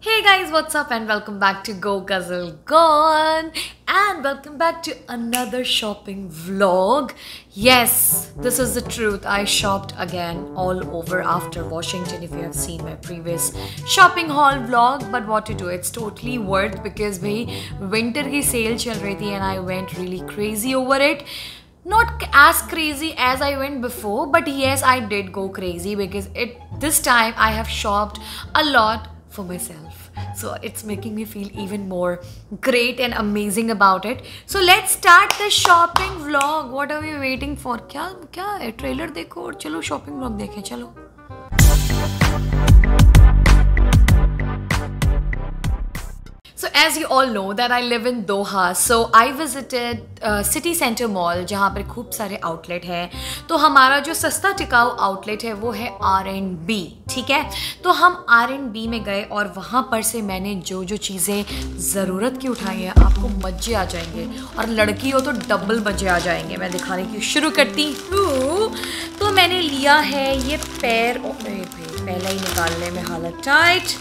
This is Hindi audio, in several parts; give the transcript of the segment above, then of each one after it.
Hey guys, what's up and welcome back to Go Guzzle Gone and welcome back to another shopping vlog. Yes, this is the truth. I shopped again all over after Washington if you have seen my previous shopping haul vlog. But what to do, it's totally worth because bhai winter ki sale chal rahi thi and I went really crazy over it. Not as crazy as I went before, but yes, I did go crazy because this time I have shopped a lot for myself. So it's making me feel even more great and amazing about it. So let's start the shopping vlog. What are we waiting for? क्या है? ट्रेलर देखो और चलो shopping vlog देखें. चलो. So as you all know that I live in Doha, so I visited City Center Mall जहाँ पर खूब सारे आउटलेट हैं. तो हमारा जो सस्ता टिकाऊ आउटलेट है वो है R&B, ठीक है. तो हम R&B में गए और वहाँ पर से मैंने जो चीज़ें ज़रूरत की उठाई हैं आपको मज़े आ जाएंगे और लड़की हो तो डबल मज़े आ जाएंगे. मैं दिखाने की शुरू करती हूँ. तो मैंने लिया है ये पैर. पहले ही निकालने में हालत टाइट.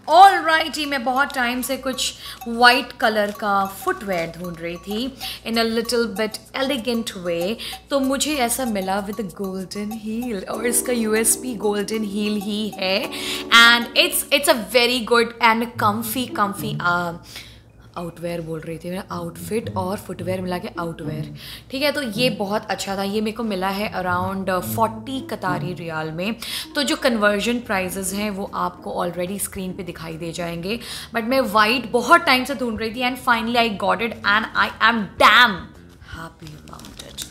ऑलराइट, मैं बहुत टाइम से कुछ वाइट कलर का फुटवेयर ढूंढ रही थी इन अ लिटिल बिट एलिगेंट वे. तो मुझे ऐसा मिला विद गोल्डन हील और इसका यूएसपी गोल्डन हील ही है and it's a very good and comfy outerwear बोल रही थी मैं, आउटफिट और फुटवेयर मिला के आउटवेयर, ठीक है. तो ये बहुत अच्छा था. ये मेरे को मिला है अराउंड 40 कतारी रियाल में. तो जो कन्वर्जन प्राइजेज़ हैं वो आपको ऑलरेडी स्क्रीन पे दिखाई दे जाएंगे. बट मैं वाइट बहुत टाइम से ढूंढ रही थी and finally I got it and I am damn happy about it.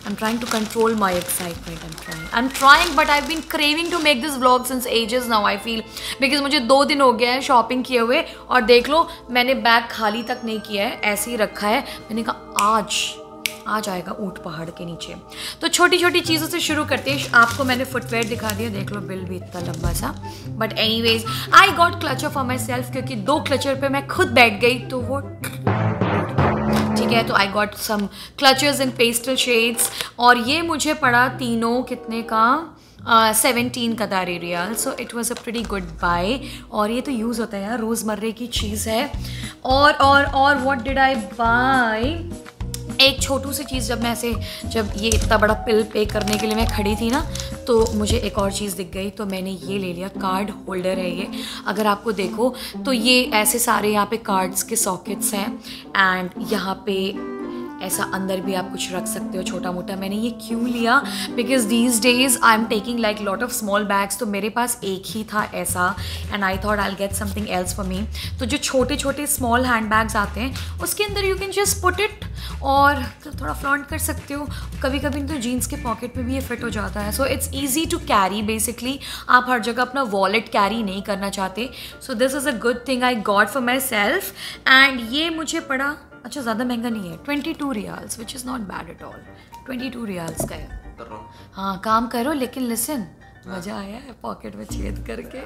I'm trying to control my excitement. I'm trying, but I've been craving to make this vlog since ages now. I feel because मुझे 2 दिन हो गए हैं शॉपिंग किए हुए और देख लो मैंने बैग खाली तक नहीं किया है, ऐसे ही रखा है. मैंने कहा आज आएगा ऊंट पहाड़ के नीचे. तो छोटी छोटी चीज़ों से शुरू करते हैं. आपको मैंने फुटवेयर दिखा दिया, देख लो बिल भी इतना लंबा सा. But anyways I got clutcher for myself क्योंकि 2 क्लचर पे मैं खुद बैठ गई तो वो ठीक है. तो I got some clutchers in pastel shades और ये मुझे पड़ा तीनों कितने का 17 Qatari riyal. So it was a pretty good buy. और ये तो यूज़ होता है यार, रोज़मर्रे की चीज़ है. और व्हाट डिड आई बाय, एक छोटू सी चीज़. जब ये इतना बड़ा बिल पे करने के लिए मैं खड़ी थी ना तो मुझे एक और चीज़ दिख गई तो मैंने ये ले लिया. कार्ड होल्डर है ये. अगर आपको देखो तो ये ऐसे सारे यहाँ पे कार्ड्स के सॉकेट्स हैं एंड यहाँ पे ऐसा अंदर भी आप कुछ रख सकते हो छोटा मोटा. मैंने ये क्यों लिया because these days I am taking like lot of small bags. तो मेरे पास एक ही था ऐसा and I thought I get something else for me. तो जो छोटे छोटे स्मॉल हैंड बैग्स आते हैं उसके अंदर you can just put it और थोड़ा फ्लॉन्ट कर सकते हो. कभी कभी तो जीन्स के पॉकेट में भी ये फिट हो जाता है. So it's easy to carry. Basically आप हर जगह अपना वॉलेट कैरी नहीं करना चाहते. So this is a good thing I got for myself and ये मुझे पड़ा अच्छा ज़्यादा महंगा नहीं है, 22 riyals which is not bad at all. 22 riyals का है. हाँ काम करो लेकिन लिसन, मज़ा आया है पॉकेट में छेद करके.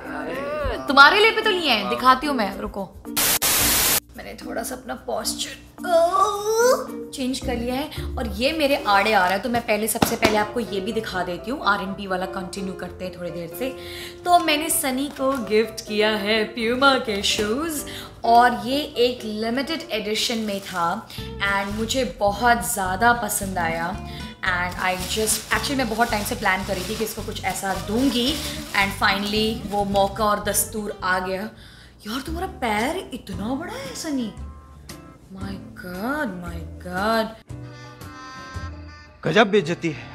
तुम्हारे लिए पे तो नहीं है, दिखाती हूँ मैं, रुको. मैंने थोड़ा सा अपना पोस्चर चेंज कर लिया है और ये मेरे आड़े आ रहा है. तो मैं सबसे पहले आपको ये भी दिखा देती हूँ. R&B वाला कंटिन्यू करते हैं थोड़ी देर से. तो मैंने सनी को गिफ्ट किया है प्यूमा के शूज़ और ये एक लिमिटेड एडिशन में था एंड मुझे बहुत ज़्यादा पसंद आया. एंड आई जस्ट एक्चुअली मैं बहुत टाइम से प्लान कर रही थी कि इसको कुछ ऐसा दूंगी एंड फाइनली वो मौका और दस्तूर आ गया. यार तुम्हारा पैर इतना बड़ा है सनी. माय गॉड गजब बेइज्जती है.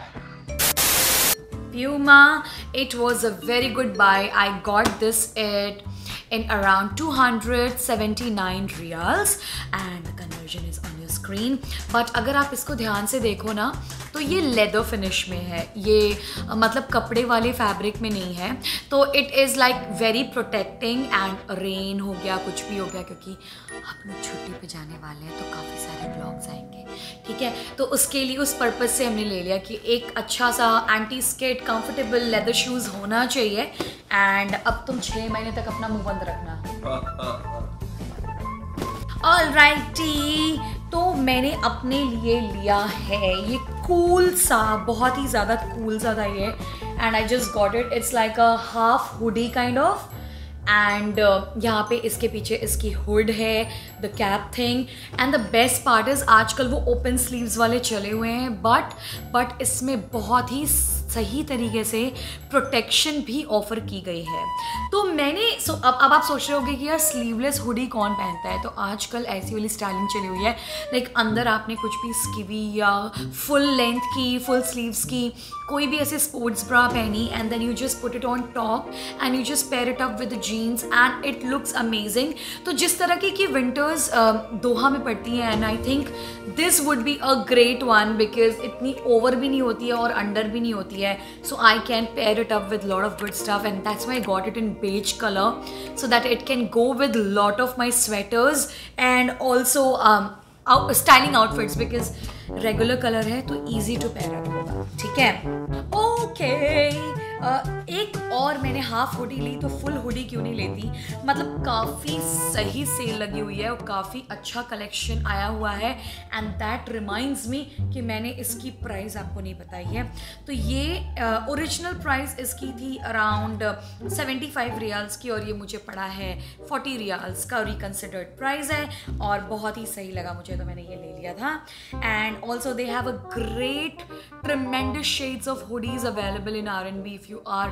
Puma, it was a very good buy. I got this in around 279 riyals and the conversion is on your screen. But अगर आप इसको ध्यान से देखो ना तो ये लेदर फिनिश में है. ये मतलब कपड़े वाले फैब्रिक में नहीं है. तो it is like very protecting and rain हो गया कुछ भी हो गया क्योंकि हम लोग छुट्टी पे जाने वाले हैं तो काफ़ी सारे ब्लॉग्स आएंगे, ठीक है. तो उसके लिए उस पर्पज़ से हमने ले लिया कि एक अच्छा सा anti skid comfortable leather shoes होना चाहिए. एंड अब तुम 6 महीने तक अपना मुंह बंद रखना. ऑलराइटी, तो मैंने अपने लिए लिया है ये कूल सा, बहुत ही ज़्यादा कूल सा था ये and I just got it. It's like a half hoodie kind of and यहाँ पे इसके पीछे इसकी हुड है, the cap thing, and the best part is आजकल वो ओपन स्लीव्स वाले चले हुए हैं, बट इसमें बहुत ही सही तरीके से प्रोटेक्शन भी ऑफर की गई है। तो मैंने अब आप सोच रहे होगे कि यार स्लीवलेस हुडी कौन पहनता है, तो आजकल ऐसी वाली स्टाइलिंग चली हुई है, लाइक अंदर आपने कुछ भी स्कीवी या फुल लेंथ की, फुल स्लीव्स की कोई भी ऐसे स्पोर्ट्स ब्रा पहनी, and then you just put it on top and you just pair it up with jeans and it looks amazing. तो जिस तरह की विंटर्स दोहा में पड़ती हैं, and I think this would be a great one because इतनी ओवर भी नहीं होती है और अंडर भी नहीं होती है, so I can pair it up with lot of good stuff, and that's why I got it in beige colour so that it can go with lot of my sweaters and also styling outfits, because regular colour है तो ईजी टू पेयर अप होगा। ठीक है, ओके। एक और मैंने हाफ हुडी ली, तो फुल हुडी क्यों नहीं लेती, मतलब काफ़ी सही सेल लगी हुई है और काफ़ी अच्छा कलेक्शन आया हुआ है, एंड दैट रिमाइंड्स मी कि मैंने इसकी प्राइस आपको नहीं बताई है। तो ये ओरिजिनल प्राइस इसकी थी अराउंड 75 रियाल्स की, और ये मुझे पड़ा है 40 रियाल्स का रिकन्सिडर्ड प्राइस है, और बहुत ही सही लगा मुझे, तो मैंने ये ले लिया था। And also they have a great tremendous shades of hoodies available in R&B. If you are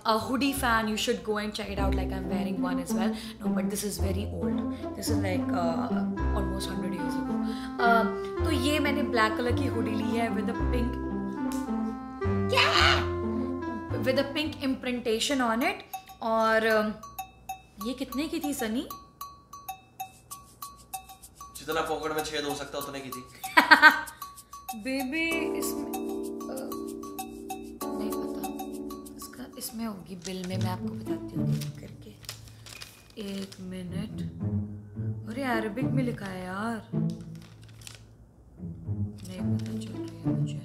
a hoodie fan, you should go and check it out, like I'm wearing one as well. No, but this is very old. This is like almost 100 years ago. तो ये मैंने ब्लैक कलर की हुडी ली है with a pink imprintation on it, और ये कितने की थी सनी? जितना पॉकेट में छेद हो सकता उतने की थी। बेबी इसमें नहीं पता, इसका इसमें होगी बिल में, मैं आपको बताती हूँ करके। एक मिनट, अरे अरबिक में लिखा है यार, नहीं पता चल रही है मुझे।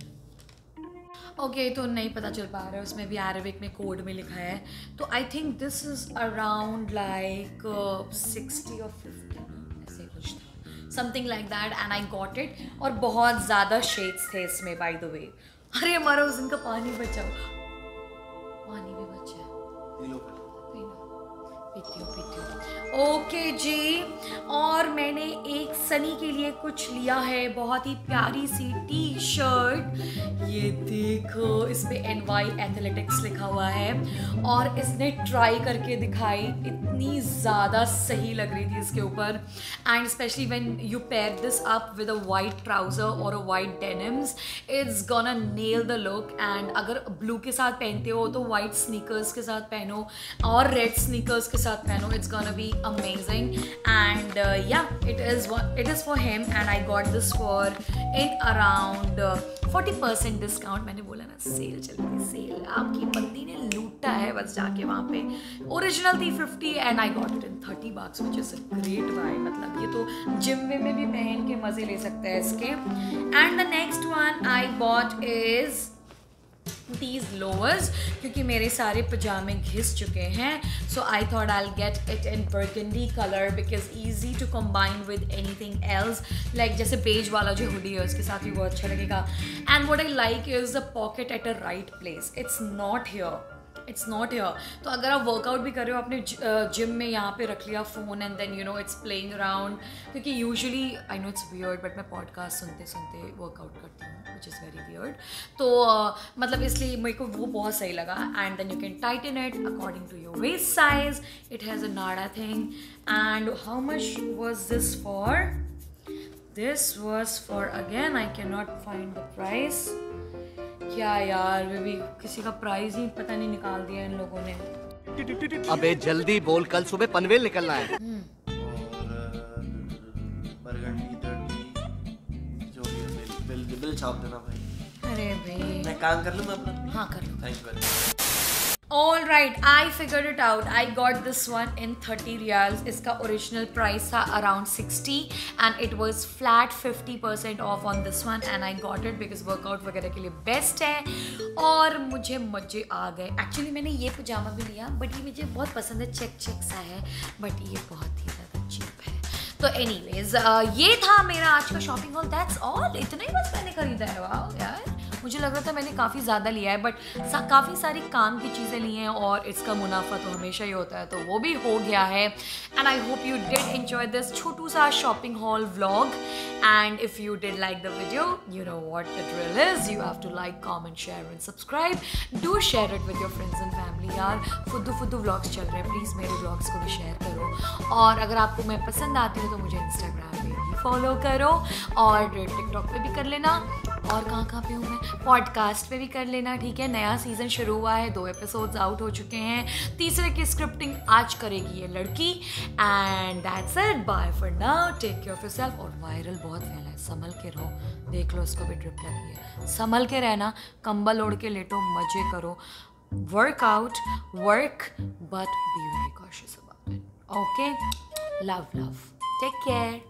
ओके, तो नहीं पता चल पा रहा है, उसमें भी अरबिक में कोड में लिखा है, तो आई think this is around like 60 और 50 ऐसे कुछ था, something like that, and I got it. और बहुत ज़्यादा शेड्स थे इसमें, बाय द वे। अरे हमारा उस दिन का पानी बचा, पानी भी बचा है, ओके जी। और मैंने एक सनी के लिए कुछ लिया है, बहुत ही प्यारी सी टी शर्ट, ये देखो, इस पे NY एथलेटिक्स लिखा हुआ है, और इसने ट्राई करके दिखाई, इतनी ज़्यादा सही लग रही थी इसके ऊपर, and specially when you pair this up with a white trouser और a white denims, it's gonna nail the look. And अगर ब्लू के साथ पहनते हो तो वाइट स्नीकर्स के साथ पहनो, और रेड स्नीकर्स के साथ पहनो, it's gonna be amazing. And yeah, it is for him, and I got this for in around 40% discount. मैंने बोला ना सेल चल रही है, सेल आपकी बंदी ने लूटा है बस जाके वहाँ पे। ओरिजिनल थी 50 and I got it in 30 bucks, which is a great buy। मतलब ये तो जिम में भी पहन के मज़े ले सकते हैं इसके। And the next one I bought is these lowers, क्योंकि मेरे सारे पजामे घिस चुके हैं, so I thought I'll get it in burgundy color because easy to combine with anything else, like जैसे बेज वाला जो हुडी है उसके साथ भी बहुत अच्छा लगेगा। and what I like is the pocket at a right place, it's not here। तो अगर आप वर्कआउट भी कर रहे हो, आपने जिम में यहाँ पे रख लिया phone, and then you know it's playing around, क्योंकि usually I know it's weird, but मैं पॉडकास्ट सुनते सुनते वर्कआउट करती हूँ, विच इज़ वेरी वियर्ड। तो मतलब इसलिए मेरे को वो बहुत सही लगा। And then you can tighten it according to your waist size, it has a नाड़ा thing. And how much was this for? This was for, again I can not find the price. क्या यार, बेबी किसी का प्राइस ही पता नहीं निकाल दिया इन लोगों ने। अबे जल्दी बोल, कल सुबह पनवेल निकलना है। और बरगंडी 30 जो भी बिल छाप देना भाई। अरे भाई मैं काम कर लूँ मैं अपना? हाँ कर लो। Thank you very much. All right, I figured it out. I got this one in 30 riyals. इसका original price था around 60 and it was flat 50% off on this one, and I got it because workout वगैरह के लिए best है और मुझे मजे आ गए। Actually मैंने ये पजामा भी लिया, but ये मुझे बहुत पसंद है, चेक सा है, but ये बहुत ही ज़्यादा cheap है। तो anyways, ये था मेरा आज का शॉपिंग हॉल। That's all, इतना ही बस मैंने खरीदा है। वाओ यार, मुझे लग रहा था मैंने काफ़ी ज़्यादा लिया है, बट काफ़ी सारी काम की चीज़ें ली हैं और इसका मुनाफा तो हमेशा ही होता है, तो वो भी हो गया है। And I hope you did enjoy this छोटू सा shopping haul vlog, and if you did like the video, you know what the drill is, you have to like, comment, share and subscribe. Do share it with your friends and family. यार फुद्दू व्लॉग्स चल रहे हैं, प्लीज़ मेरे व्लॉग्स को भी शेयर करो, और अगर आपको मैं पसंद आती हूँ तो मुझे इंस्टाग्राम पे भी फॉलो करो, और टिकटॉक पे भी कर लेना, और कहाँ पे हूँ मैं, पॉडकास्ट पे भी कर लेना, ठीक है। नया सीज़न शुरू हुआ है, 2 एपिसोड्स आउट हो चुके हैं, तीसरे की स्क्रिप्टिंग आज करेगी ये लड़की। And that's it, bye for now, take care of yourself. और वायरल बहुत फैला है, संभल के रहो, देख लो इसको भी ड्रिप लगी है, संभल के रहना, कंबल ओढ़ के लेटो, मजे करो, workout, work, but be very cautious about it, okay. Love, take care.